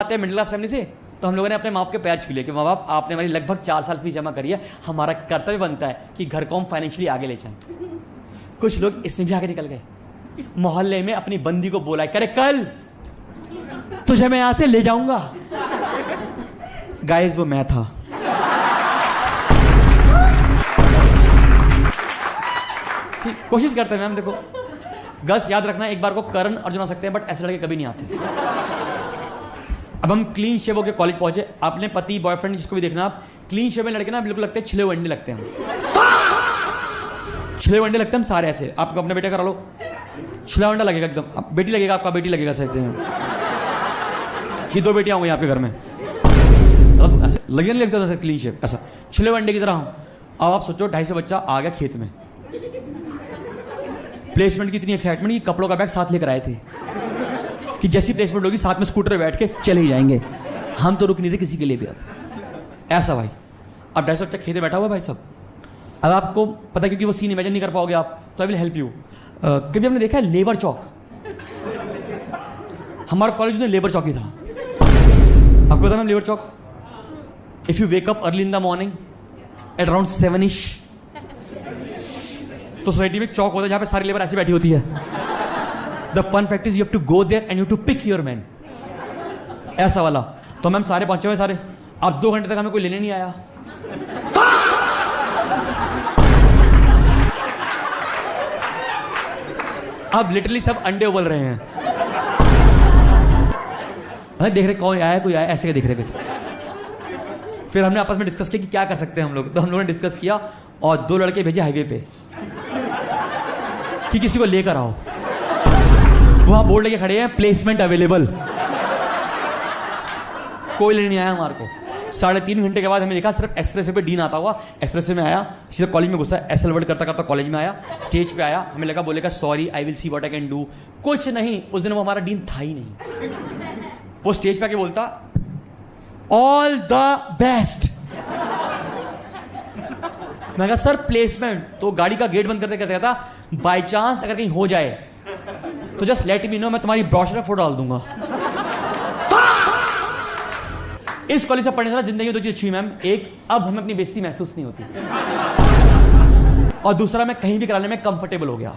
आते middle class family से, तो हम लोगों ने अपने माँ बाप के पैर छू लिए कि माँ बाप आपने हमारी लगभग 4 साल फीस जमा करी है, हमारा कर्तव्य बनता है कि घर को हम फाइनेंशियली आगे ले जाएं। कुछ लोग इसमें भी आगे निकल गए, मोहल्ले में अपनी बंदी को बोला करे कल तुझे मैं यहां से ले जाऊंगा। गाइस वो मैं था। कोशिश करते हैं मैम, देखो गर्ल्स याद रखना, एक बार को करण अर्जुन आ सकते हैं बट ऐसे लड़के कभी नहीं आते। अब हम क्लीन शेव होकर कॉलेज पहुंचे, अपने पति बॉयफ्रेंड जिसको भी देखना आप, क्लीन शेव में लड़के ना बिल्कुल लगते हैं छिले हुए अंडे लगते हैं, छिले हुए अंडे लगते हैं हम सारे ऐसे। आपको अपने बेटे करा लो, छिला अंडा लगेगा एकदम, बेटी लगेगा आपका, बेटी लगेगा सही में कि 2 बेटियां होंगी आपके घर में, लगे नहीं लगता था क्लीन शेव ऐसा छिले हुए अंडे की तरह हूं। अब आप सोचो 250 बच्चा आ गया खेत में, प्लेसमेंट की इतनी एक्साइटमेंट कि कपड़ों का बैग साथ लेकर आए थे कि जैसी प्लेसमेंट होगी साथ में स्कूटर पे बैठ के चले ही जाएंगे, हम तो रुक नहीं रहे किसी के लिए भी। अब ऐसा भाई, अब 250 बच्चा खेत में बैठा हुआ भाई सब। अब आपको पता क्योंकि वो सीन इमेजिन नहीं कर पाओगे आप, तो आई विल हेल्प यू। कभी हमने देखा है लेबर चौक, हमारा कॉलेज में लेबर चौक ही था। आपको पता है labour Chowk, if you wake up early in the morning at around 7ish, तो सोसाइटी में चौक होता है जहां पे सारी लेबर ऐसी बैठी होती है। The fun fact is you have to go there and you to pick your man, ऐसा वाला। तो मैम सारे पहुंचे हुए सारे, अब 2 घंटे तक हमें कोई लेने नहीं आया। अब लिटरली सब अंडे उबल रहे हैं, देख रहे कौन आया कोई आया, ऐसे देख रहे कुछ। फिर हमने आपस में डिस्कस किया कि क्या कर सकते हैं हम लोग, तो हम लोगों ने डिस्कस किया और 2 लड़के भेजे हाईवे पे कि किसी को लेकर आओ। वहां बोर्ड लेके खड़े हैं प्लेसमेंट अवेलेबल, कोई लेने नहीं आया हमारे को। 3.5 घंटे के बाद हमें देखा सिर्फ एक्सप्रेस पे डीन आता हुआ, एक्सप्रेस में आया, सीधा कॉलेज में घुसा, एसएल वर्ड करता करता कॉलेज में आया, स्टेज पे आया, हमें लगा बोलेगा sorry I will see what I can do. कुछ नहीं, उस दिन वो हमारा डीन था ही नहीं। वो स्टेज पे आके बोलता ऑल द बेस्ट। मैं कहा सर प्लेसमेंट, तो गाड़ी का गेट बंद करते करते कहता बाय चांस अगर कहीं हो जाए तो जस्ट लेट मी नो, मैं तुम्हारी ब्रोशर में फोटो डाल दूंगा। इस कॉलेज से पढ़ने से जिंदगी में 2 चीज अच्छी मैम, एक अब हमें अपनी बेइज्जती महसूस नहीं होती, और दूसरा मैं कहीं भी कराने में कंफर्टेबल हो गया।